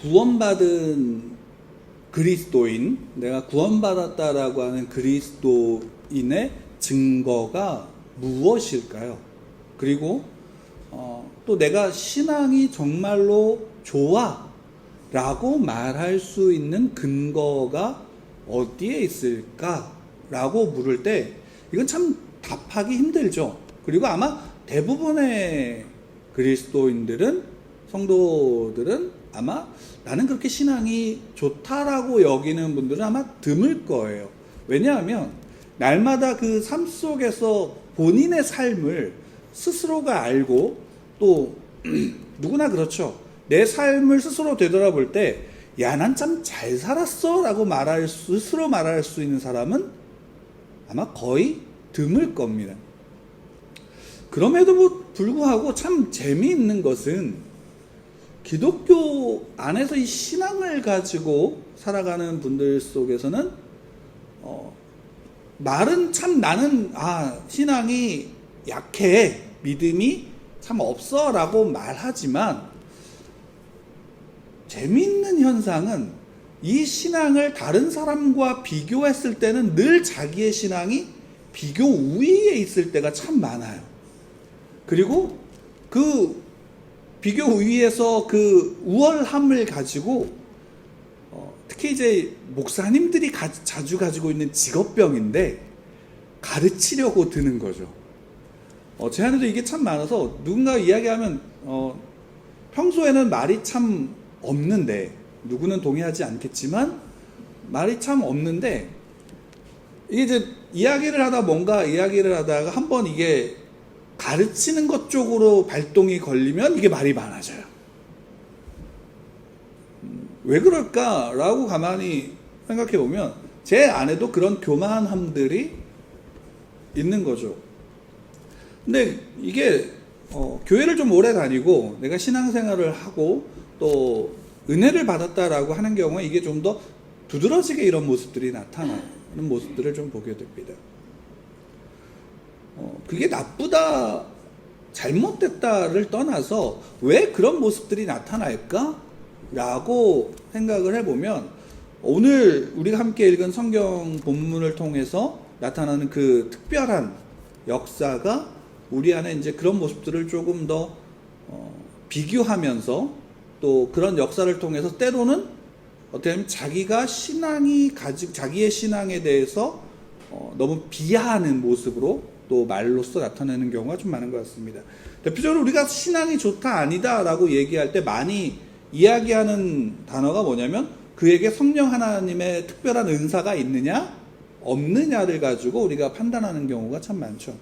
구원받은 그리스도인, 내가 구원받았다라고 하는 그리스도인의 증거가 무엇일까요? 그리고 또 내가 신앙이 정말로 좋아 라고 말할 수 있는 근거가 어디에 있을까? 라고 물을 때 이건 참 답하기 힘들죠. 그리고 아마 대부분의 그리스도인들은, 성도들은 아마 나는 그렇게 신앙이 좋다라고 여기는 분들은 아마 드물 거예요. 왜냐하면 날마다 그 삶 속에서 본인의 삶을 스스로가 알고, 또 누구나 그렇죠. 내 삶을 스스로 되돌아볼 때 야, 난 참 잘 살았어 라고 스스로 말할 수 있는 사람은 아마 거의 드물 겁니다. 그럼에도 불구하고 참 재미있는 것은 기독교 안에서 이 신앙을 가지고 살아가는 분들 속에서는 말은 참 나는 신앙이 약해, 믿음이 참 없어 라고 말하지만, 재미있는 현상은 이 신앙을 다른 사람과 비교했을 때는 늘 자기의 신앙이 비교 우위에 있을 때가 참 많아요. 그리고 그 비교 우위에서 그 우월함을 가지고 특히 이제 목사님들이 자주 가지고 있는 직업병인데 가르치려고 드는 거죠. 제 안에도 이게 참 많아서 누군가 이야기하면 평소에는 말이 참 없는데, 누구는 동의하지 않겠지만 말이 참 없는데, 이게 이제 이야기를 하다가 한번 이게 가르치는 것 쪽으로 발동이 걸리면 이게 말이 많아져요. 왜 그럴까라고 가만히 생각해 보면 제 안에도 그런 교만함들이 있는 거죠. 근데 이게 교회를 좀 오래 다니고 내가 신앙생활을 하고 또 은혜를 받았다라고 하는 경우에 이게 좀 더 두드러지게 이런 모습들이 나타나는 모습들을 좀 보게 됩니다. 그게 나쁘다, 잘못됐다를 떠나서 왜 그런 모습들이 나타날까? 라고 생각을 해보면, 오늘 우리가 함께 읽은 성경 본문을 통해서 나타나는 그 특별한 역사가 우리 안에 이제 그런 모습들을 조금 더 비교하면서, 또 그런 역사를 통해서 때로는 어떻게 보면 자기의 신앙에 대해서 너무 비하하는 모습으로 또 말로써 나타내는 경우가 좀 많은 것 같습니다. 대표적으로 우리가 신앙이 좋다 아니다 라고 얘기할 때 많이 이야기하는 단어가 뭐냐면, 그에게 성령 하나님의 특별한 은사가 있느냐 없느냐를 가지고 우리가 판단하는 경우가 참 많죠.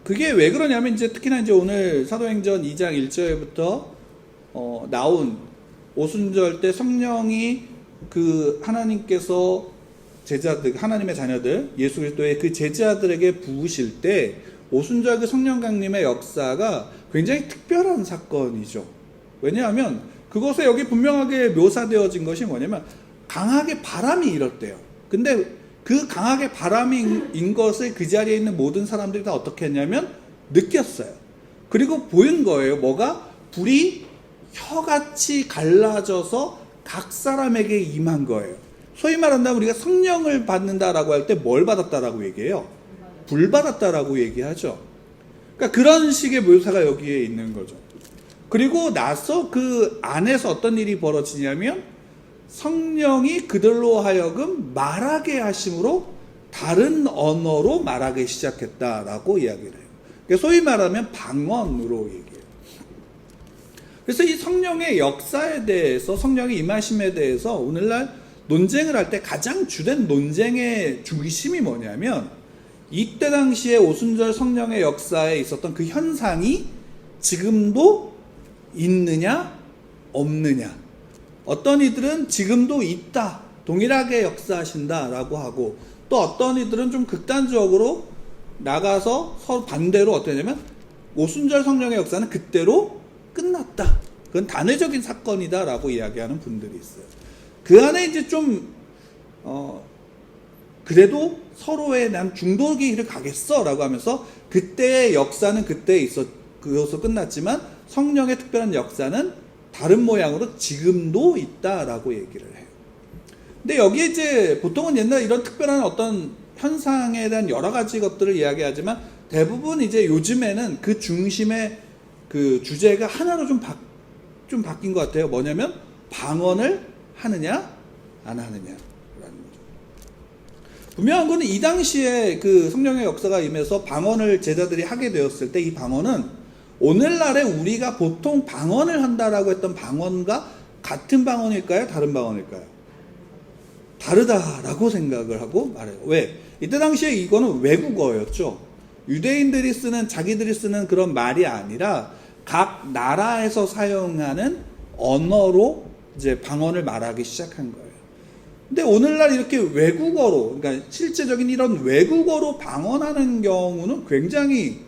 그게 왜 그러냐면, 이제 특히나 이제 오늘 사도행전 2장 1절부터 나온 오순절 때 성령이 그 하나님께서 하나님의 자녀들, 예수 그리스도의 그 제자들에게 부으실 때 오순절 그 성령 강림의 역사가 굉장히 특별한 사건이죠. 왜냐하면 그것에 여기 분명하게 묘사되어진 것이 뭐냐면, 강하게 바람이 일었대요. 근데 그 강하게 바람인 것을 그 자리에 있는 모든 사람들이 다 어떻게 했냐면 느꼈어요. 그리고 보인 거예요. 뭐가? 불이 혀같이 갈라져서 각 사람에게 임한 거예요. 소위 말한다면 우리가 성령을 받는다라고 할 때 뭘 받았다라고 얘기해요? 불 받았다라고 얘기하죠. 그러니까 그런 식의 묘사가 여기에 있는 거죠. 그리고 나서 그 안에서 어떤 일이 벌어지냐면, 성령이 그들로 하여금 말하게 하심으로 다른 언어로 말하기 시작했다라고 이야기를 해요. 그러니까 소위 말하면 방언으로 얘기해요. 그래서 이 성령의 역사에 대해서, 성령의 임하심에 대해서 오늘날 논쟁을 할 때 가장 주된 논쟁의 중심이 뭐냐면, 이때 당시에 오순절 성령의 역사에 있었던 그 현상이 지금도 있느냐 없느냐. 어떤 이들은 지금도 있다, 동일하게 역사하신다라고 하고, 또 어떤 이들은 좀 극단적으로 나가서 서로 반대로 어떠냐면, 오순절 성령의 역사는 그때로 끝났다, 그건 단회적인 사건이다라고 이야기하는 분들이 있어요. 그 안에 이제 좀 그래도 서로의 난 중도의 길을 가겠어 라고 하면서, 그때의 역사는 그때에 그것으로 끝났지만 성령의 특별한 역사는 다른 모양으로 지금도 있다라고 얘기를 해요. 근데 여기에 이제 보통은 옛날 이런 특별한 어떤 현상에 대한 여러 가지 것들을 이야기하지만 대부분 이제 요즘에는 그 중심의 그 주제가 하나로 좀 바뀐 것 같아요. 뭐냐면 방언을 하느냐 안 하느냐라는 거죠. 분명한 거는 이 당시에 그 성령의 역사가 임해서 방언을 제자들이 하게 되었을 때 이 방언은 오늘날에 우리가 보통 방언을 한다라고 했던 방언과 같은 방언일까요? 다른 방언일까요? 다르다라고 생각을 하고 말해요. 왜? 이때 당시에 이거는 외국어였죠. 유대인들이 쓰는, 자기들이 쓰는 그런 말이 아니라 각 나라에서 사용하는 언어로 이제 방언을 말하기 시작한 거예요. 근데 오늘날 이렇게 외국어로, 그러니까 실제적인 이런 외국어로 방언하는 경우는 굉장히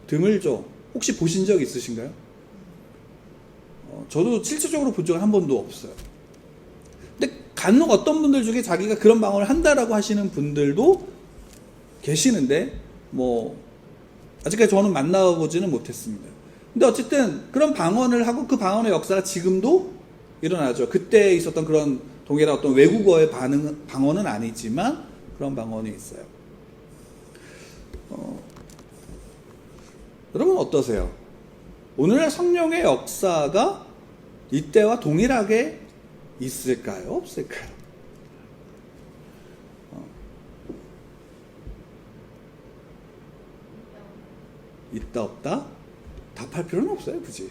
드물죠. 혹시 보신 적 있으신가요? 저도 실질적으로 본 적은 한 번도 없어요. 근데 간혹 어떤 분들 중에 자기가 그런 방언을 한다라고 하시는 분들도 계시는데 아직까지 저는 만나보지는 못했습니다. 근데 어쨌든 그런 방언을 하고 그 방언의 역사가 지금도 일어나죠. 그때 있었던 그런 동일한 어떤 외국어의 방언은 아니지만 그런 방언이 있어요. 여러분 어떠세요? 오늘날 성령의 역사가 이때와 동일하게 있을까요? 없을까요? 있다 없다? 답할 필요는 없어요, 굳이.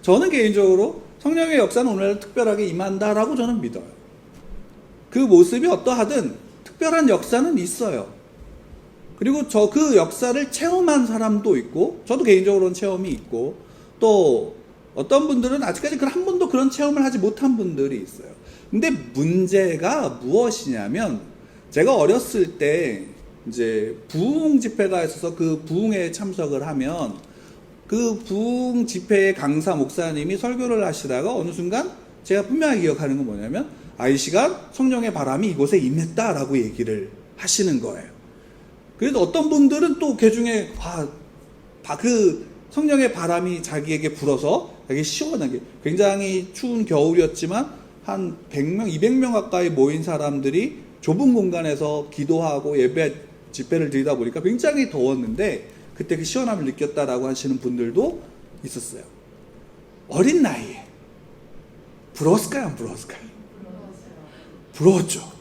저는 개인적으로 성령의 역사는 오늘날 특별하게 임한다라고 저는 믿어요. 그 모습이 어떠하든 특별한 역사는 있어요. 그리고 그 역사를 체험한 사람도 있고, 저도 개인적으로는 체험이 있고, 또 어떤 분들은 아직까지 한 번도 그런 체험을 하지 못한 분들이 있어요. 근데 문제가 무엇이냐면, 제가 어렸을 때 이제 부흥 집회가 있어서 그 부흥회에 참석을 하면 그 부흥 집회의 강사 목사님이 설교를 하시다가 어느 순간 제가 분명히 기억하는 건 뭐냐면 이 시간 성령의 바람이 이곳에 임했다라고 얘기를 하시는 거예요. 그래서 어떤 분들은 또 그 중에 그 성령의 바람이 자기에게 불어서 되게 시원하게, 굉장히 추운 겨울이었지만 한 100명, 200명 가까이 모인 사람들이 좁은 공간에서 기도하고 집회를 드리다 보니까 굉장히 더웠는데 그때 그 시원함을 느꼈다라고 하시는 분들도 있었어요. 어린 나이에 부러웠을까요? 안 부러웠을까요? 부러웠죠.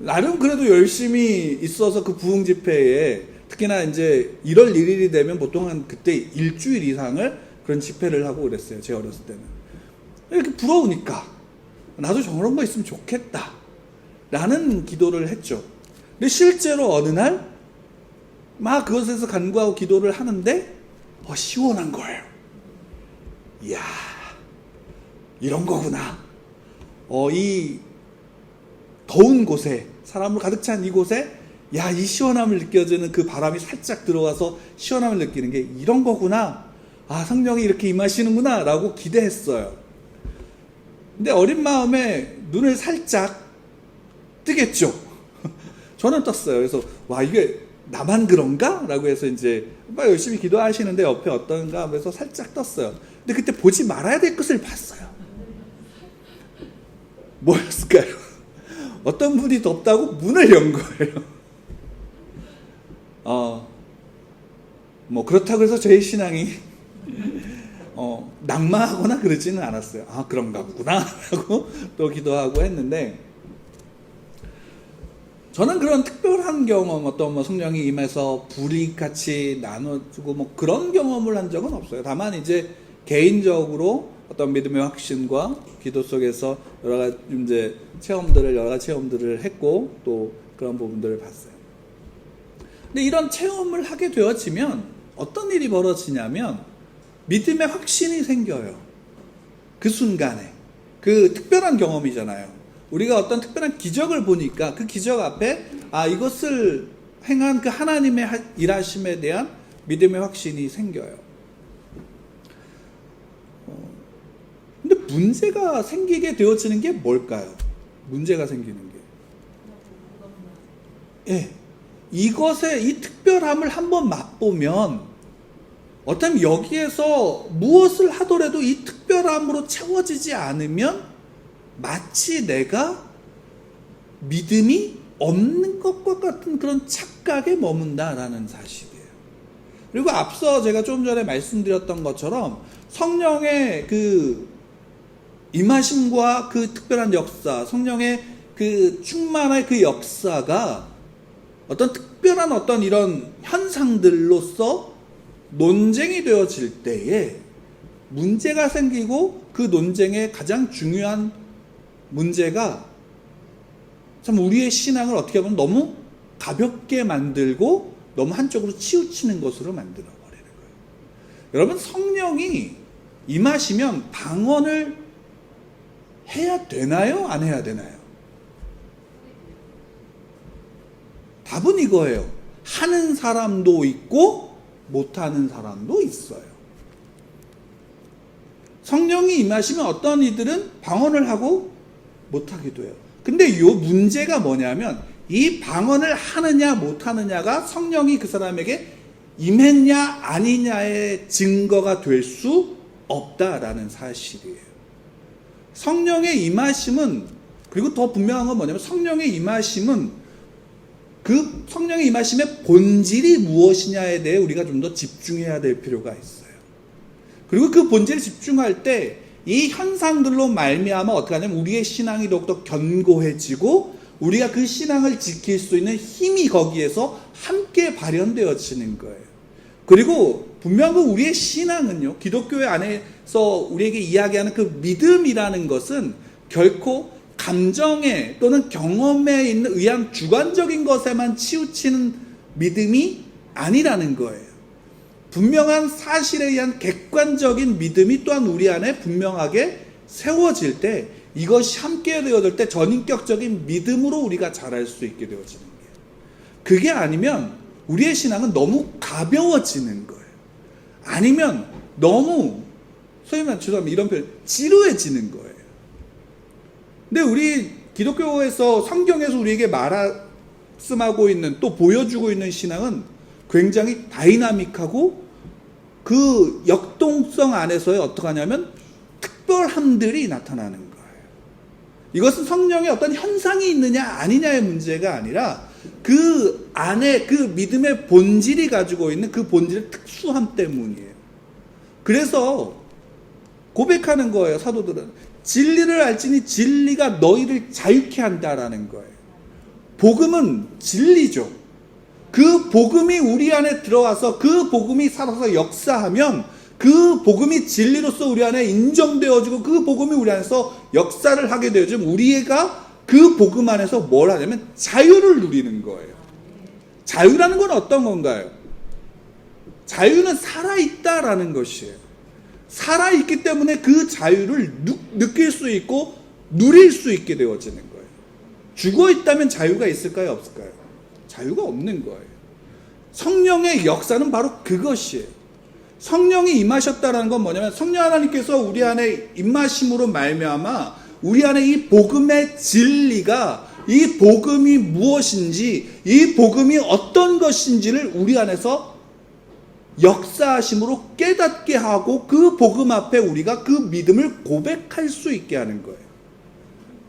나름 그래도 열심히 있어서 그 부흥 집회에, 특히나 이제 1월 1일이 되면 보통 한 그때 일주일 이상을 그런 집회를 하고 그랬어요. 제가 어렸을 때는. 이렇게 부러우니까 나도 저런 거 있으면 좋겠다 라는 기도를 했죠. 근데 실제로 어느 날 막 그것에서 간구하고 기도를 하는데 시원한 거예요. 이야, 이런 거구나. 이 더운 곳에, 사람으로 가득 찬 이곳에 이 시원함을 느껴지는 그 바람이 살짝 들어와서 시원함을 느끼는 게 이런 거구나. 성령이 이렇게 임하시는구나 라고 기대했어요. 근데 어린 마음에 눈을 살짝 뜨겠죠. 저는 떴어요. 그래서 이게 나만 그런가? 라고 해서 이제 열심히 기도하시는데 옆에 어떤가 하면서 살짝 떴어요. 근데 그때 보지 말아야 될 것을 봤어요. 뭐였을까요? 어떤 분이 덥다고 문을 연 거예요. 그렇다고 해서 제 신앙이 낙마하거나 그러지는 않았어요. 그런가 보구나 라고 또 기도하고 했는데, 저는 그런 특별한 경험, 어떤 성령이 임해서 불이 같이 나눠주고 그런 경험을 한 적은 없어요. 다만 이제 개인적으로 어떤 믿음의 확신과 기도 속에서 여러 가지 체험들을 했고 또 그런 부분들을 봤어요. 근데 이런 체험을 하게 되어지면 어떤 일이 벌어지냐면 믿음의 확신이 생겨요. 그 순간에. 그 특별한 경험이잖아요. 우리가 어떤 특별한 기적을 보니까 그 기적 앞에 이것을 행한 그 하나님의 일하심에 대한 믿음의 확신이 생겨요. 근데 문제가 생기게 되어지는 게 뭘까요? 문제가 생기는 게. 이것의 이 특별함을 한번 맛보면 어쩌면 여기에서 무엇을 하더라도 이 특별함 특별함으로 채워지지 않으면 마치 내가 믿음이 없는 것과 같은 그런 착각에 머문다라는 사실이에요. 그리고 앞서 제가 좀 전에 말씀드렸던 것처럼 성령의 그 임하심과 그 특별한 역사, 성령의 그 충만의 그 역사가 어떤 특별한 어떤 이런 현상들로서 논쟁이 되어질 때에 문제가 생기고, 그 논쟁의 가장 중요한 문제가 참 우리의 신앙을 어떻게 보면 너무 가볍게 만들고 너무 한쪽으로 치우치는 것으로 만들어 버리는 거예요. 여러분, 성령이 임하시면 방언을 해야 되나요? 안 해야 되나요? 답은 이거예요. 하는 사람도 있고 못하는 사람도 있어요. 성령이 임하시면 어떤 이들은 방언을 하고 못하기도 해요. 근데 이 문제가 뭐냐면, 이 방언을 하느냐 못하느냐가 성령이 그 사람에게 임했냐 아니냐의 증거가 될 수 없다라는 사실이에요. 성령의 임하심은, 그리고 더 분명한 건 뭐냐면, 성령의 임하심은 그 성령의 임하심의 본질이 무엇이냐에 대해 우리가 좀 더 집중해야 될 필요가 있어요. 그리고 그 본질에 집중할 때 이 현상들로 말미암아 어떻게 하냐면 우리의 신앙이 더욱더 견고해지고 우리가 그 신앙을 지킬 수 있는 힘이 거기에서 함께 발현되어지는 거예요. 그리고 분명한 건 우리의 신앙은요, 기독교회 안에서 우리에게 이야기하는 그 믿음이라는 것은 결코 감정에 또는 경험에 있는 의한 주관적인 것에만 치우치는 믿음이 아니라는 거예요. 분명한 사실에 의한 객관적인 믿음이 또한 우리 안에 분명하게 세워질 때, 이것이 함께 되어질 때 전인격적인 믿음으로 우리가 자랄 수 있게 되어지는 거예요. 그게 아니면 우리의 신앙은 너무 가벼워지는 거예요. 아니면 너무, 소위 말해 죄송합니다, 이런 표현, 지루해지는 거예요. 근데 우리 기독교에서, 성경에서 우리에게 말씀하고 있는, 또 보여주고 있는 신앙은 굉장히 다이나믹하고 그 역동성 안에서의 어떻게 하냐면 특별함들이 나타나는 거예요. 이것은 성령의 어떤 현상이 있느냐 아니냐의 문제가 아니라 그 안에 그 믿음의 본질이 가지고 있는 그 본질의 특수함 때문이에요. 그래서 고백하는 거예요, 사도들은. 진리를 알지니 진리가 너희를 자유케 한다라는 거예요. 복음은 진리죠. 그 복음이 우리 안에 들어와서 그 복음이 살아서 역사하면 그 복음이 진리로서 우리 안에 인정되어지고 그 복음이 우리 안에서 역사를 하게 되어지면 우리가 그 복음 안에서 뭘 하냐면 자유를 누리는 거예요. 자유라는 건 어떤 건가요? 자유는 살아있다라는 것이에요. 살아있기 때문에 그 자유를 느낄 수 있고 누릴 수 있게 되어지는 거예요. 죽어있다면 자유가 있을까요? 없을까요? 자유가 없는 거예요. 성령의 역사는 바로 그것이에요. 성령이 임하셨다는 건 뭐냐면, 성령 하나님께서 우리 안에 임하심으로 말미암아 우리 안에 이 복음의 진리가, 이 복음이 무엇인지, 이 복음이 어떤 것인지를 우리 안에서 역사하심으로 깨닫게 하고 그 복음 앞에 우리가 그 믿음을 고백할 수 있게 하는 거예요.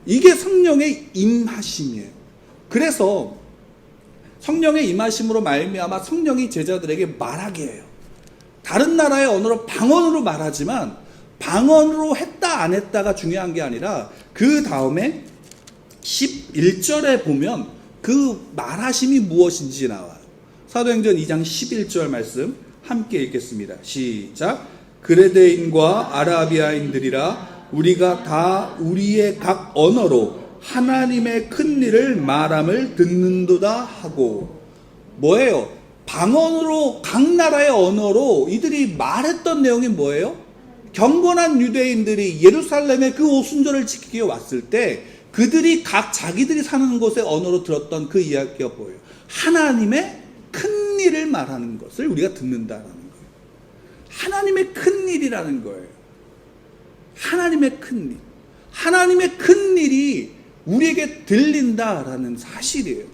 이게 성령의 임하심이에요. 그래서 성령의 임하심으로 말미암아 성령이 제자들에게 말하게 해요. 다른 나라의 언어로, 방언으로 말하지만 방언으로 했다 안 했다가 중요한 게 아니라 그 다음에 11절에 보면 그 말하심이 무엇인지 나와요. 사도행전 2장 11절 말씀 함께 읽겠습니다. 시작. 그레데인과 아라비아인들이라 우리가 다 우리의 각 언어로 하나님의 큰 일을 말함을 듣는도다 하고. 뭐예요? 방언으로, 각 나라의 언어로 이들이 말했던 내용이 뭐예요? 경건한 유대인들이 예루살렘의 그 오순절을 지키기 위해 왔을 때 그들이 각 자기들이 사는 곳의 언어로 들었던 그 이야기가 뭐예요? 하나님의 큰 일을 말하는 것을 우리가 듣는다라는 거예요. 하나님의 큰 일이라는 거예요. 하나님의 큰 일. 하나님의 큰 일이 우리에게 들린다라는 사실이에요.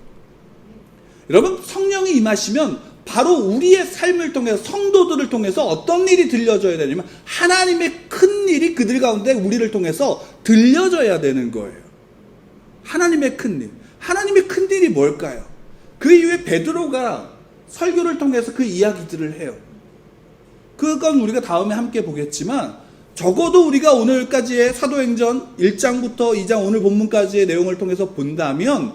여러분, 성령이 임하시면 바로 우리의 삶을 통해서, 성도들을 통해서 어떤 일이 들려져야 되냐면 하나님의 큰 큰일이 그들 가운데 우리를 통해서 들려져야 되는 거예요. 하나님의 큰일. 하나님의 큰일이 뭘까요? 그 이후에 베드로가 설교를 통해서 그 이야기들을 해요. 그건 우리가 다음에 함께 보겠지만 적어도 우리가 오늘까지의 사도행전 1장부터 2장 오늘 본문까지의 내용을 통해서 본다면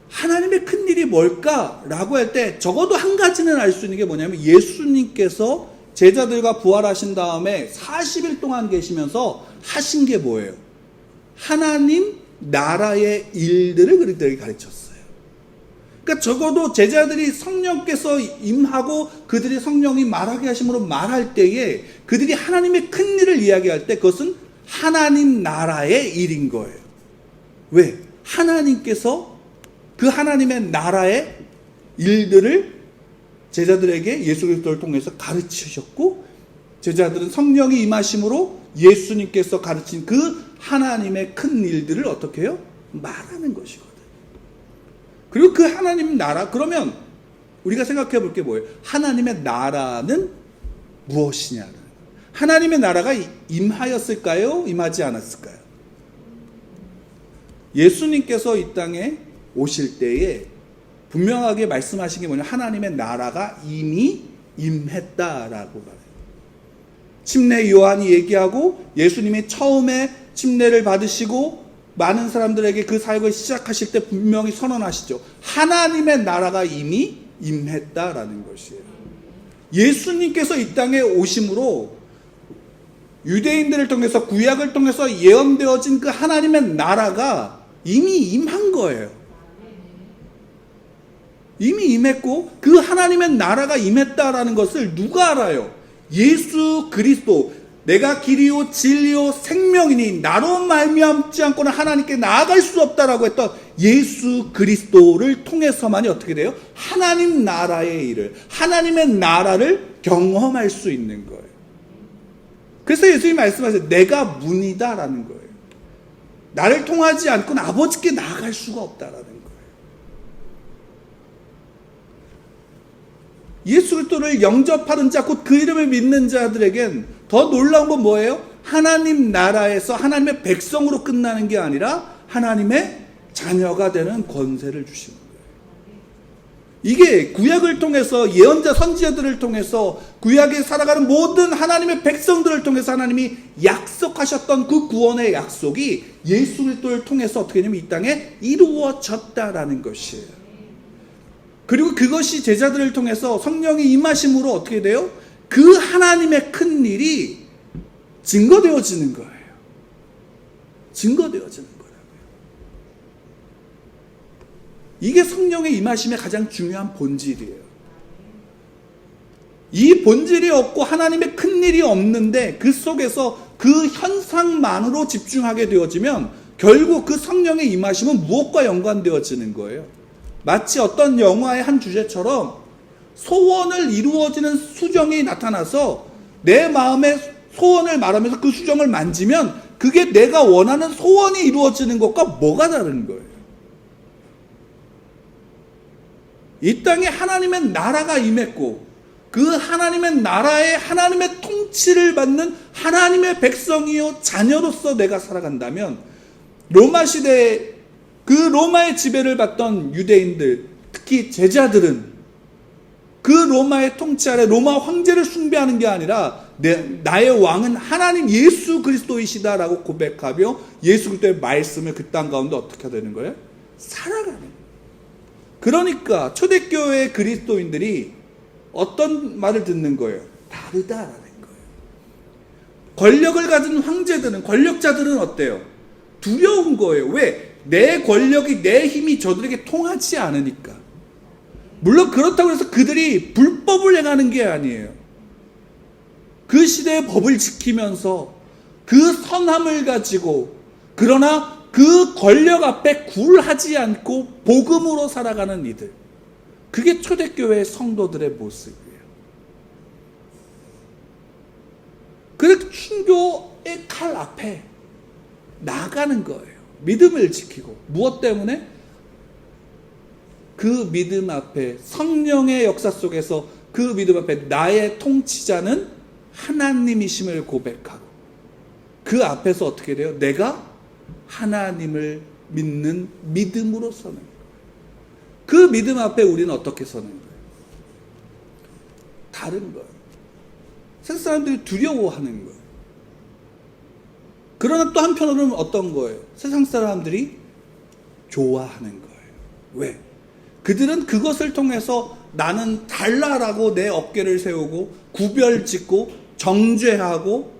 하나님의 큰일이 뭘까라고 할 때 적어도 한 가지는 알 수 있는 게 뭐냐면 예수님께서 제자들과 부활하신 다음에 40일 동안 계시면서 하신 게 뭐예요? 하나님 나라의 일들을 그들에게 가르쳤어요. 그러니까 적어도 제자들이 성령께서 임하고 그들이 성령이 말하게 하심으로 말할 때에 그들이 하나님의 큰 일을 이야기할 때 그것은 하나님 나라의 일인 거예요. 왜? 하나님께서 그 하나님의 나라의 일들을 제자들에게 예수 그리스도를 통해서 가르치셨고 제자들은 성령이 임하심으로 예수님께서 가르친 그 하나님의 큰 일들을 어떻게 해요? 말하는 것이거든요. 그리고 그 하나님 나라, 그러면 우리가 생각해 볼 게 뭐예요? 하나님의 나라는 무엇이냐? 하나님의 나라가 임하였을까요? 임하지 않았을까요? 예수님께서 이 땅에 오실 때에 분명하게 말씀하신 게 뭐냐면 하나님의 나라가 이미 임했다라고 말해요. 침례 요한이 얘기하고 예수님이 처음에 침례를 받으시고 많은 사람들에게 그 사역을 시작하실 때 분명히 선언하시죠. 하나님의 나라가 이미 임했다라는 것이에요. 예수님께서 이 땅에 오심으로 유대인들을 통해서 구약을 통해서 예언되어진 그 하나님의 나라가 이미 임한 거예요. 이미 임했고 그 하나님의 나라가 임했다라는 것을 누가 알아요? 예수 그리스도. 내가 길이요 진리요 생명이니 나로 말미암지 않고는 하나님께 나아갈 수 없다라고 했던 예수 그리스도를 통해서만이 어떻게 돼요? 하나님 나라의 일을, 하나님의 나라를 경험할 수 있는 거예요. 그래서 예수님이 말씀하세요. 내가 문이다라는 거예요. 나를 통하지 않고는 아버지께 나아갈 수가 없다라는 거예요. 예수 그리스도를 영접하는 자, 곧 그 이름을 믿는 자들에겐 더 놀라운 건 뭐예요? 하나님 나라에서 하나님의 백성으로 끝나는 게 아니라 하나님의 자녀가 되는 권세를 주시는 거예요. 이게 구약을 통해서 예언자 선지자들을 통해서 구약에 살아가는 모든 하나님의 백성들을 통해서 하나님이 약속하셨던 그 구원의 약속이 예수 그리스도를 통해서 어떻게 되냐면 이 땅에 이루어졌다라는 것이에요. 그리고 그것이 제자들을 통해서 성령이 임하심으로 어떻게 돼요? 그 하나님의 큰 일이 증거되어지는 거예요. 증거되어지는 거라고요. 이게 성령의 임하심의 가장 중요한 본질이에요. 이 본질이 없고 하나님의 큰 일이 없는데 그 속에서 그 현상만으로 집중하게 되어지면 결국 그 성령의 임하심은 무엇과 연관되어지는 거예요? 마치 어떤 영화의 한 주제처럼 소원을 이루어지는 수정이 나타나서 내 마음의 소원을 말하면서 그 수정을 만지면 그게 내가 원하는 소원이 이루어지는 것과 뭐가 다른 거예요? 이 땅에 하나님의 나라가 임했고 그 하나님의 나라에 하나님의 통치를 받는 하나님의 백성이요 자녀로서 내가 살아간다면 로마 시대에 그 로마의 지배를 받던 유대인들, 특히 제자들은 그 로마의 통치 아래 로마 황제를 숭배하는 게 아니라 나의 왕은 하나님 예수 그리스도이시다라고 고백하며 예수 그리스도의 말씀을 그 땅 가운데 어떻게 되는 거예요? 살아가는 거예요. 그러니까 초대교회의 그리스도인들이 어떤 말을 듣는 거예요? 다르다라는 거예요. 권력을 가진 황제들은, 권력자들은 어때요? 두려운 거예요. 왜? 내 권력이, 내 힘이 저들에게 통하지 않으니까. 물론 그렇다고 해서 그들이 불법을 행하는 게 아니에요. 그 시대의 법을 지키면서 그 선함을 가지고 그러나 그 권력 앞에 굴하지 않고 복음으로 살아가는 이들. 그게 초대교회의 성도들의 모습이에요. 그래서 순교의 칼 앞에 나가는 거예요. 믿음을 지키고. 무엇 때문에? 그 믿음 앞에, 성령의 역사 속에서 그 믿음 앞에 나의 통치자는 하나님이심을 고백하고 그 앞에서 어떻게 돼요? 내가 하나님을 믿는 믿음으로 서는 거예요. 그 믿음 앞에 우리는 어떻게 서는 거예요? 다른 거예요. 세상 사람들이 두려워하는 거예요. 그러나 또 한편으로는 어떤 거예요? 세상 사람들이 좋아하는 거예요. 왜? 그들은 그것을 통해서 나는 달라라고 내 어깨를 세우고 구별짓고 정죄하고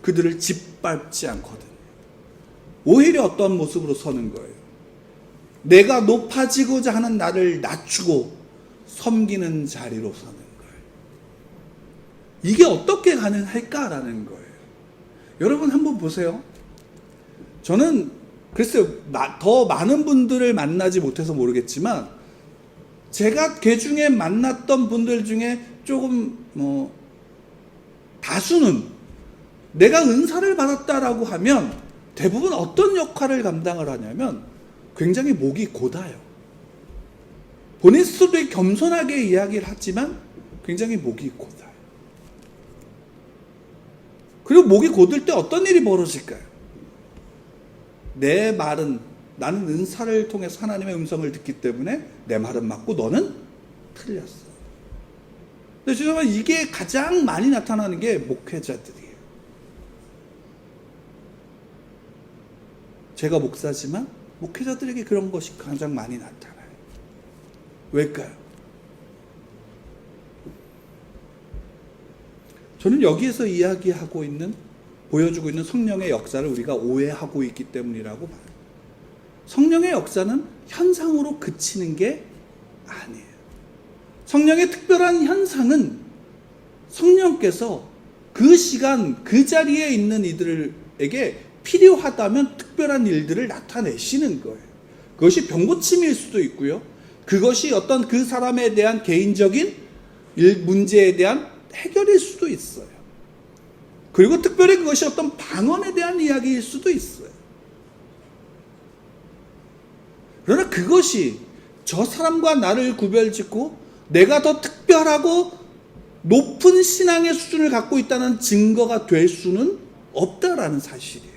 그들을 짓밟지 않거든요. 오히려 어떤 모습으로 서는 거예요? 내가 높아지고자 하는 나를 낮추고 섬기는 자리로 서는 거예요. 이게 어떻게 가능할까라는 거예요. 여러분 한번 보세요. 저는 글쎄요, 더 많은 분들을 만나지 못해서 모르겠지만 제가 그 중에 만났던 분들 중에 조금 다수는 내가 은사를 받았다라고 하면 대부분 어떤 역할을 감당을 하냐면 굉장히 목이 곧아요. 본인 스스로 겸손하게 이야기를 하지만 굉장히 목이 곧아요. 그리고 목이 곧을 때 어떤 일이 벌어질까요? 내 말은 나는 은사를 통해서 하나님의 음성을 듣기 때문에 내 말은 맞고 너는 틀렸어. 근데 죄송하지만 이게 가장 많이 나타나는 게 목회자들이에요. 제가 목사지만 목회자들에게 그런 것이 가장 많이 나타나요. 왜일까요? 저는 여기에서 이야기하고 있는 보여주고 있는 성령의 역사를 우리가 오해하고 있기 때문이라고 봐요. 성령의 역사는 현상으로 그치는 게 아니에요. 성령의 특별한 현상은 성령께서 그 시간 그 자리에 있는 이들에게 필요하다면 특별한 일들을 나타내시는 거예요. 그것이 병고침일 수도 있고요. 그것이 어떤 그 사람에 대한 개인적인 문제에 대한 해결일 수도 있어요. 그리고 특별히 그것이 어떤 방언에 대한 이야기일 수도 있어요. 그러나 그것이 저 사람과 나를 구별짓고 내가 더 특별하고 높은 신앙의 수준을 갖고 있다는 증거가 될 수는 없다라는 사실이에요.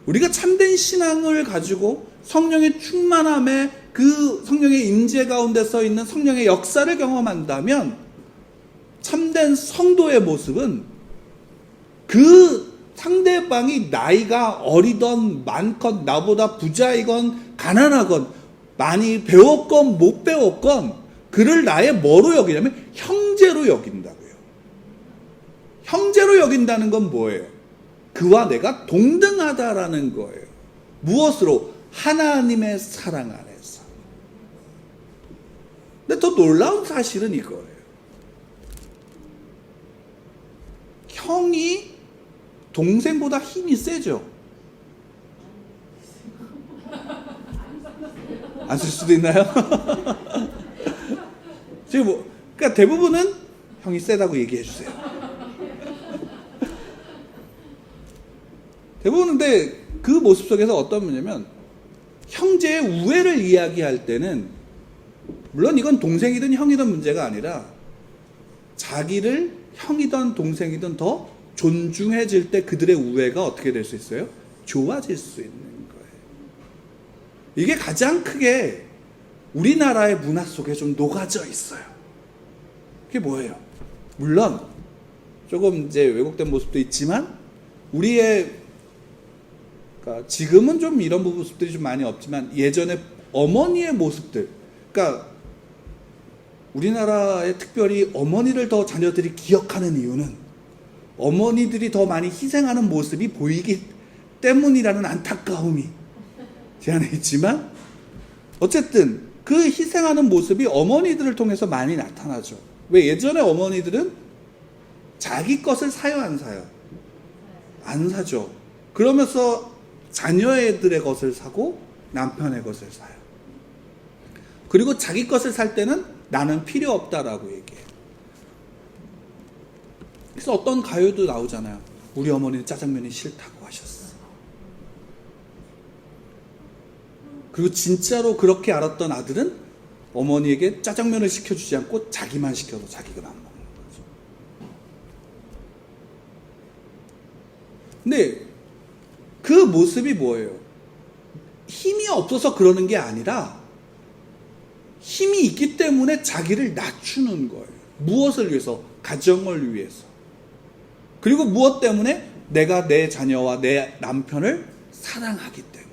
우리가 참된 신앙을 가지고 성령의 충만함에 그 성령의 임재 가운데 서 있는 성령의 역사를 경험한다면 참된 성도의 모습은 그 상대방이 나이가 어리던 많건 나보다 부자이건 가난하건 많이 배웠건 못 배웠건 그를 나의 뭐로 여기냐면 형제로 여긴다고요. 형제로 여긴다는 건 뭐예요? 그와 내가 동등하다라는 거예요. 무엇으로? 하나님의 사랑 안에서. 근데 더 놀라운 사실은 이거예요. 형이 동생보다 힘이 세죠? 안 쓸 수도 있나요? 지금 그러니까 대부분은 형이 세다고 얘기해 주세요. 대부분은 근데 그 모습 속에서 어떤 거냐면 형제의 우애를 이야기할 때는 물론 이건 동생이든 형이든 문제가 아니라 자기를 형이든 동생이든 더 존중해질 때 그들의 우애가 어떻게 될 수 있어요? 좋아질 수 있는 거예요. 이게 가장 크게 우리나라의 문화 속에 좀 녹아져 있어요. 그게 뭐예요? 물론 조금 이제 왜곡된 모습도 있지만 우리의 그러니까 지금은 좀 이런 모습들이 좀 많이 없지만 예전에 어머니의 모습들, 그러니까 우리나라에 특별히 어머니를 더 자녀들이 기억하는 이유는 어머니들이 더 많이 희생하는 모습이 보이기 때문이라는 안타까움이 제 안에 있지만 어쨌든 그 희생하는 모습이 어머니들을 통해서 많이 나타나죠. 왜? 예전에 어머니들은 자기 것을 사요, 안 사요? 안 사죠. 그러면서 자녀들의 것을 사고 남편의 것을 사요. 그리고 자기 것을 살 때는 나는 필요 없다라고 얘기해요. 그래서 어떤 가요도 나오잖아요. 우리 어머니는 짜장면이 싫다고 하셨어. 그리고 진짜로 그렇게 알았던 아들은 어머니에게 짜장면을 시켜주지 않고 자기만 시켜서 자기가 안 먹는 거죠. 근데 그 모습이 뭐예요? 힘이 없어서 그러는 게 아니라 힘이 있기 때문에 자기를 낮추는 거예요. 무엇을 위해서? 가정을 위해서. 그리고 무엇 때문에? 내가 내 자녀와 내 남편을 사랑하기 때문에.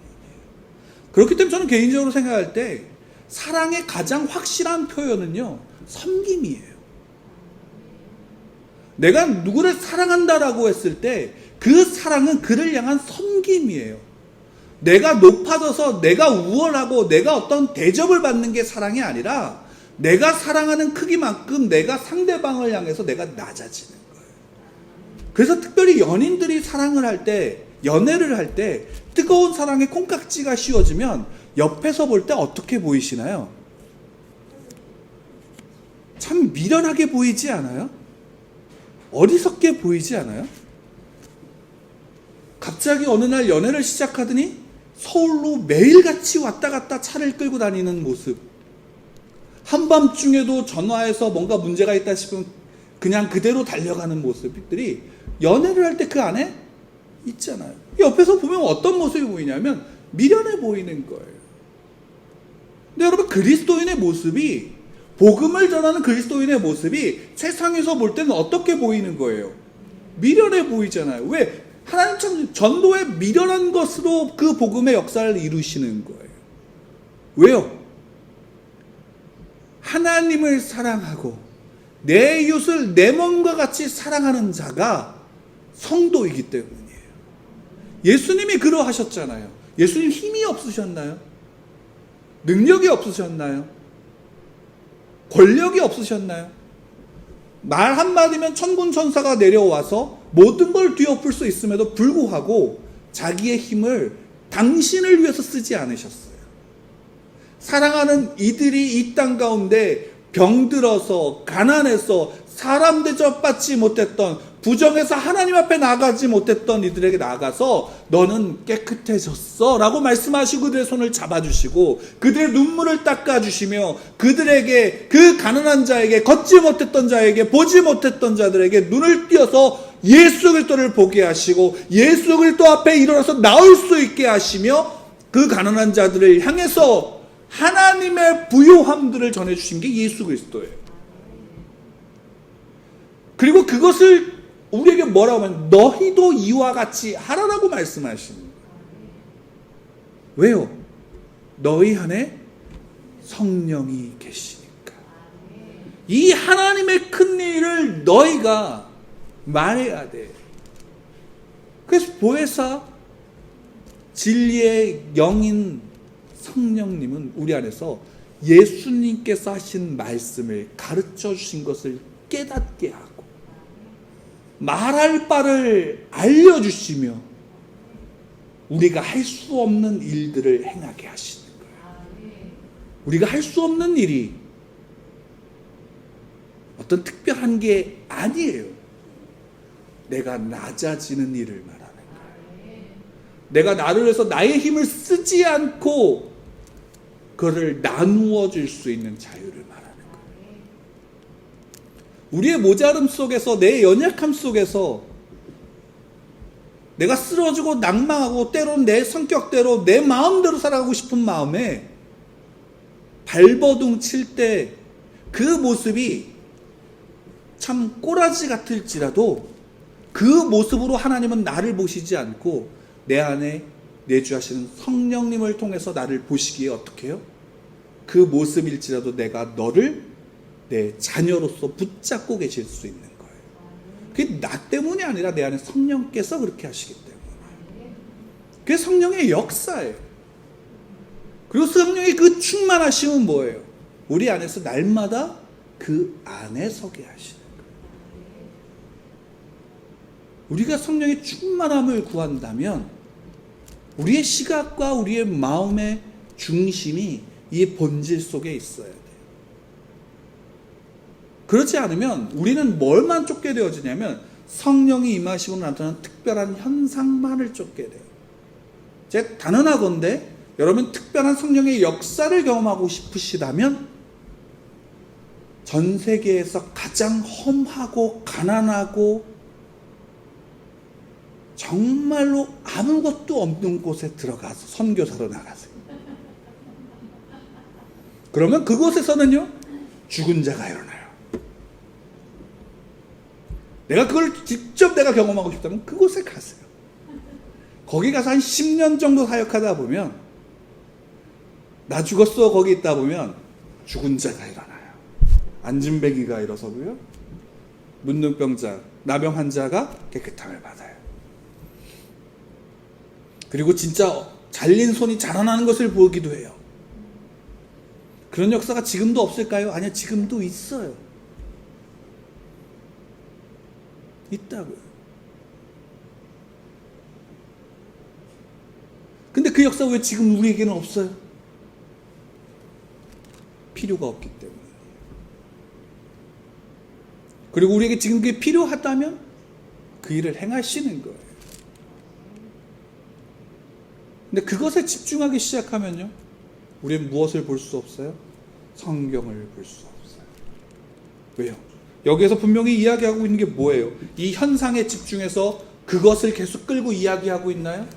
그렇기 때문에 저는 개인적으로 생각할 때 사랑의 가장 확실한 표현은요, 섬김이에요. 내가 누구를 사랑한다라고 했을 때 그 사랑은 그를 향한 섬김이에요. 내가 높아져서 내가 우월하고 내가 어떤 대접을 받는 게 사랑이 아니라 내가 사랑하는 크기만큼 내가 상대방을 향해서 내가 낮아지는 거예요. 그래서 특별히 연인들이 사랑을 할 때, 연애를 할 때 뜨거운 사랑에 콩깍지가 씌워지면 옆에서 볼 때 어떻게 보이시나요? 참 미련하게 보이지 않아요? 어리석게 보이지 않아요? 갑자기 어느 날 연애를 시작하더니 서울로 매일같이 왔다 갔다 차를 끌고 다니는 모습. 한밤중에도 전화해서 뭔가 문제가 있다 싶으면 그냥 그대로 달려가는 모습들이 연애를 할 때 그 안에 있잖아요. 옆에서 보면 어떤 모습이 보이냐면 미련해 보이는 거예요. 근데 여러분, 그리스도인의 모습이, 복음을 전하는 그리스도인의 모습이 세상에서 볼 때는 어떻게 보이는 거예요? 미련해 보이잖아요. 왜? 하나님 참 전도에 미련한 것으로 그 복음의 역사를 이루시는 거예요. 왜요? 하나님을 사랑하고 내 이웃을 내 몸과 같이 사랑하는 자가 성도이기 때문이에요. 예수님이 그러하셨잖아요. 예수님 힘이 없으셨나요? 능력이 없으셨나요? 권력이 없으셨나요? 말 한마디면 천군 천사가 내려와서 모든 걸 뒤엎을 수 있음에도 불구하고 자기의 힘을 당신을 위해서 쓰지 않으셨어요. 사랑하는 이들이 이 땅 가운데 병들어서 가난해서 사람 대접받지 못했던, 부정해서 하나님 앞에 나가지 못했던 이들에게 나가서 너는 깨끗해졌어 라고 말씀하시고 그들의 손을 잡아주시고 그들의 눈물을 닦아주시며 그들에게, 그 가난한 자에게, 걷지 못했던 자에게, 보지 못했던 자들에게 눈을 띄어서 예수 그리스도를 보게 하시고 예수 그리스도 앞에 일어나서 나올 수 있게 하시며 그 가난한 자들을 향해서 하나님의 부요함들을 전해주신 게 예수 그리스도예요. 그리고 그것을 우리에게 뭐라고 하면 너희도 이와 같이 하라라고 말씀하시는 거예요. 왜요? 너희 안에 성령이 계시니까. 이 하나님의 큰 일을 너희가 말해야 돼. 그래서 보혜사 진리의 영인 성령님은 우리 안에서 예수님께서 하신 말씀을 가르쳐 주신 것을 깨닫게 하고 말할 바를 알려주시며 우리가 할 수 없는 일들을 행하게 하시는 거예요. 우리가 할 수 없는 일이 어떤 특별한 게 아니에요. 내가 낮아지는 일을 말하는 거예요. 내가 나를 위해서 나의 힘을 쓰지 않고 그를 나누어 줄 수 있는 자유를 말하는 거예요. 우리의 모자름 속에서, 내 연약함 속에서 내가 쓰러지고 낭망하고 때로는 내 성격대로 내 마음대로 살아가고 싶은 마음에 발버둥 칠 때 그 모습이 참 꼬라지 같을지라도 그 모습으로 하나님은 나를 보시지 않고 내 안에 내주하시는 성령님을 통해서 나를 보시기에 어떻게 해요? 그 모습일지라도 내가 너를 내 자녀로서 붙잡고 계실 수 있는 거예요. 그게 나 때문이 아니라 내 안에 성령께서 그렇게 하시기 때문에. 그게 성령의 역사예요. 그리고 성령의 그 충만하심은 뭐예요? 우리 안에서 날마다 그 안에 서게 하시는 거예요. 우리가 성령의 충만함을 구한다면 우리의 시각과 우리의 마음의 중심이 이 본질 속에 있어야 돼요. 그렇지 않으면 우리는 뭘만 쫓게 되어지냐면 성령이 임하시고 나타나는 특별한 현상만을 쫓게 돼요. 제 단언하건대 여러분 특별한 성령의 역사를 경험하고 싶으시다면 전 세계에서 가장 험하고 가난하고 정말로 아무것도 없는 곳에 들어가서 선교사로 나가세요. 그러면 그곳에서는요, 죽은 자가 일어나요. 내가 그걸 직접 내가 경험하고 싶다면 그곳에 가세요. 거기 가서 한 10년 정도 사역하다 보면, 나 죽었어 거기 있다 보면 죽은 자가 일어나요. 안진뱅이가 일어서고요, 문둥병자, 나병 환자가 깨끗함을 받아요. 그리고 진짜 잘린 손이 자라나는 것을 보기도 해요. 그런 역사가 지금도 없을까요? 아니요, 지금도 있어요. 있다고요. 근데 그 역사가 왜 지금 우리에게는 없어요? 필요가 없기 때문에. 그리고 우리에게 지금 그게 필요하다면 그 일을 행하시는 거예요. 근데 그것에 집중하기 시작하면요, 우리는 무엇을 볼 수 없어요? 성경을 볼 수 없어요. 왜요? 여기에서 분명히 이야기하고 있는 게 뭐예요? 이 현상에 집중해서 그것을 계속 끌고 이야기하고 있나요?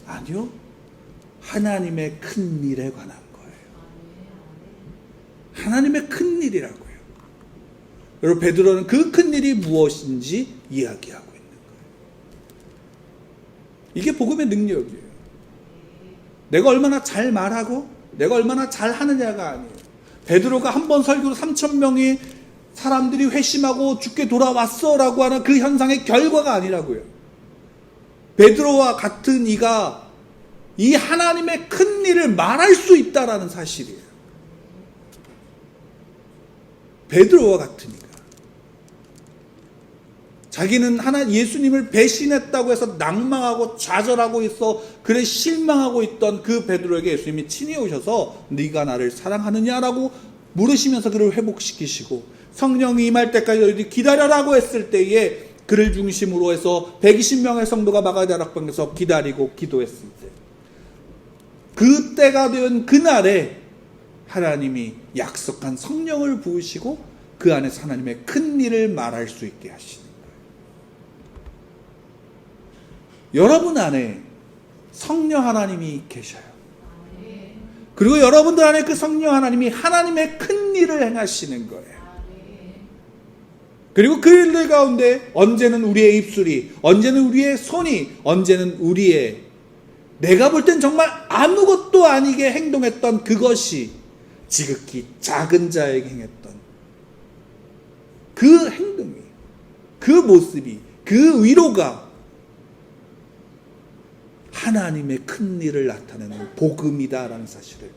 아니요. 하나님의 큰 일에 관한 거예요. 하나님의 큰 일이라고요. 여러분, 베드로는 그 큰 일이 무엇인지 이야기하고 있는 거예요. 이게 복음의 능력이에요. 내가 얼마나 잘 말하고 내가 얼마나 잘 하느냐가 아니에요. 베드로가 한 번 설교로 3,000명이 사람들이 회심하고 죽게 돌아왔어 라고 하는 그 현상의 결과가 아니라고요. 베드로와 같은 이가 이 하나님의 큰 일을 말할 수 있다라는 사실이에요. 베드로와 같은 이가. 자기는 예수님을 배신했다고 해서 낭망하고 좌절하고 있어, 그래 실망하고 있던 그 베드로에게 예수님이 친히 오셔서 네가 나를 사랑하느냐라고 물으시면서 그를 회복시키시고, 성령이 임할 때까지 너희들이 기다려라고 했을 때에 그를 중심으로 해서 120명의 성도가 마가다락방에서 기다리고 기도했을 때, 그때가 된 그날에 하나님이 약속한 성령을 부으시고 그 안에서 하나님의 큰 일을 말할 수 있게 하시는 거예요. 여러분 안에 성령 하나님이 계셔요. 그리고 여러분들 안에 그 성령 하나님이 하나님의 큰 일을 행하시는 거예요. 그리고 그 일들 가운데 언제는 우리의 입술이, 언제는 우리의 손이, 언제는 우리의, 내가 볼 땐 정말 아무것도 아니게 행동했던 그것이 지극히 작은 자에게 행했던 그 행동이, 그 모습이, 그 위로가 하나님의 큰 일을 나타내는 복음이다라는 사실을,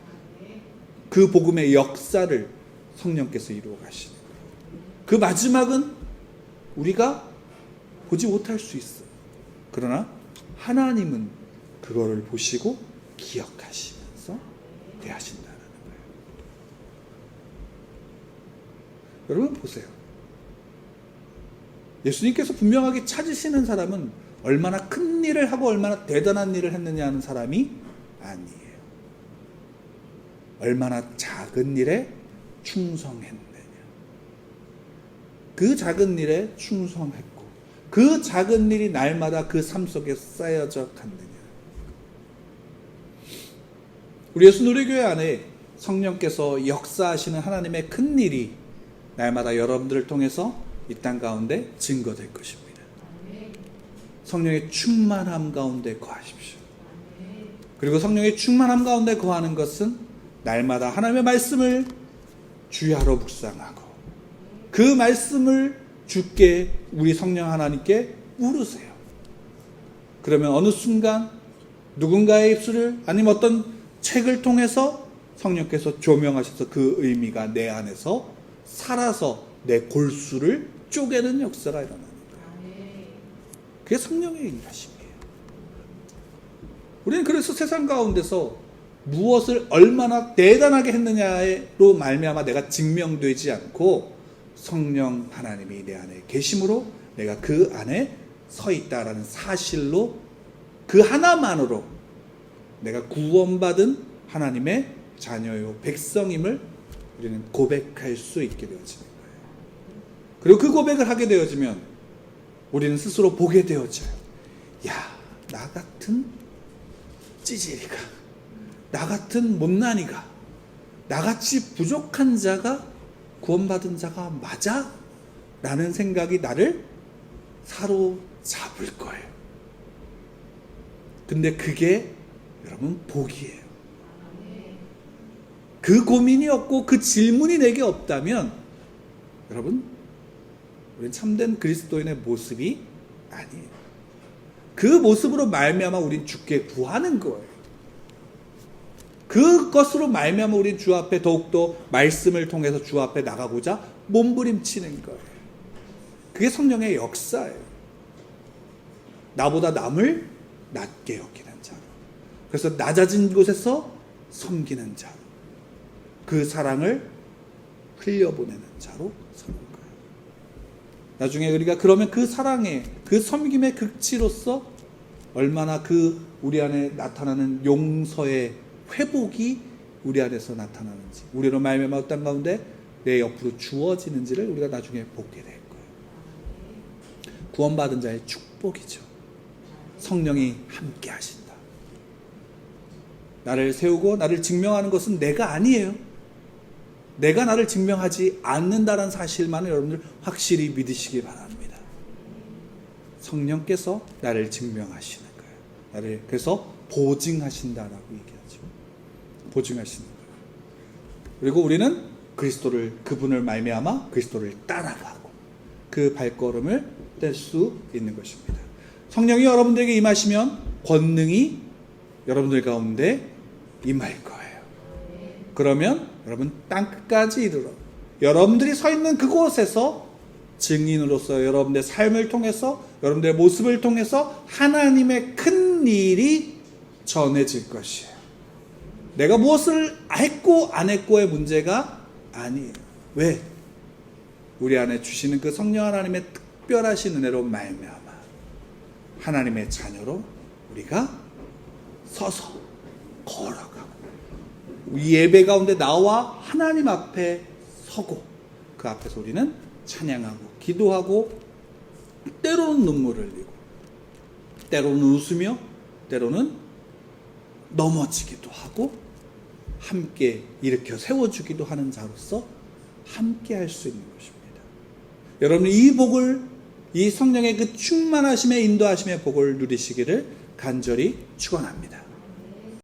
그 복음의 역사를 성령께서 이루어 가시는 거예요. 그 마지막은 우리가 보지 못할 수 있어요. 그러나 하나님은 그거를 보시고 기억하시면서 대하신다는 거예요. 여러분 보세요. 예수님께서 분명하게 찾으시는 사람은 얼마나 큰 일을 하고 얼마나 대단한 일을 했느냐 하는 사람이 아니에요. 얼마나 작은 일에 충성했느냐. 그 작은 일에 충성했고 그 작은 일이 날마다 그 삶 속에 쌓여져 갔느냐. 우리 예수 누리교회 안에 성령께서 역사하시는 하나님의 큰 일이 날마다 여러분들을 통해서 이 땅 가운데 증거될 것입니다. 성령의 충만함 가운데 거하십시오. 그리고 성령의 충만함 가운데 거하는 것은 날마다 하나님의 말씀을 주야로 묵상하고 그 말씀을 주께, 우리 성령 하나님께 물으세요. 그러면 어느 순간 누군가의 입술을, 아니면 어떤 책을 통해서 성령께서 조명하셔서 그 의미가 내 안에서 살아서 내 골수를 쪼개는 역사가 일어나는 거예요. 그게 성령의 일하심이에요. 우리는 그래서 세상 가운데서 무엇을 얼마나 대단하게 했느냐로 말미암아 내가 증명되지 않고 성령 하나님이 내 안에 계심으로 내가 그 안에 서 있다라는 사실로, 그 하나만으로 내가 구원받은 하나님의 자녀요 백성임을 우리는 고백할 수 있게 되어지는 거예요. 그리고 그 고백을 하게 되어지면 우리는 스스로 보게 되어져요. 야, 나 같은 찌질이가, 나 같은 못난이가, 나같이 부족한 자가 구원받은 자가 맞아? 라는 생각이 나를 사로잡을 거예요. 근데 그게 여러분 복이에요. 그 고민이 없고 그 질문이 내게 없다면 여러분, 우리는 참된 그리스도인의 모습이 아니에요. 그 모습으로 말미암아 우린 주께 구하는 거예요. 그것으로 말미암아 우린 주 앞에 더욱더 말씀을 통해서 주 앞에 나가고자 몸부림치는 거예요. 그게 성령의 역사예요. 나보다 남을 낮게 여기는 자로, 그래서 낮아진 곳에서 섬기는 자로, 그 사랑을 흘려보내는 자로 서는 거예요. 나중에 우리가 그러면 그 사랑의, 그 섬김의 극치로서 얼마나 그 우리 안에 나타나는 용서의 회복이 우리 안에서 나타나는지, 우리로 말미암아 어떤 가운데 내 옆으로 주어지는지를 우리가 나중에 보게 될 거예요. 구원받은 자의 축복이죠. 성령이 함께 하신다. 나를 세우고 나를 증명하는 것은 내가 아니에요. 내가 나를 증명하지 않는다는 사실만을 여러분들 확실히 믿으시기 바랍니다. 성령께서 나를 증명하시는 거예요. 나를 그래서 보증하신다라고 얘기하죠. 보증하시는 거예요. 그리고 우리는 그리스도를, 그분을 말미암아 그리스도를 따라가고 그 발걸음을 뗄 수 있는 것입니다. 성령이 여러분들에게 임하시면 권능이 여러분들 가운데 임할 거예요. 그러면 여러분 땅끝까지 이르러 여러분들이 서 있는 그곳에서 증인으로서 여러분들의 삶을 통해서, 여러분들의 모습을 통해서 하나님의 큰 일이 전해질 것이에요. 내가 무엇을 했고 안 했고의 문제가 아니에요. 왜? 우리 안에 주시는 그 성령 하나님의 특별하신 은혜로 말미암아 하나님의 자녀로 우리가 서서 걸어가고 예배 가운데 나와 하나님 앞에 서고 그 앞에서 우리는 찬양하고 기도하고 때로는 눈물을 흘리고 때로는 웃으며 때로는 넘어지기도 하고 함께 일으켜 세워주기도 하는 자로서 함께 할 수 있는 것입니다. 여러분 이 복을, 이 성령의 그 충만하심의 인도하심의 복을 누리시기를 간절히 축원합니다.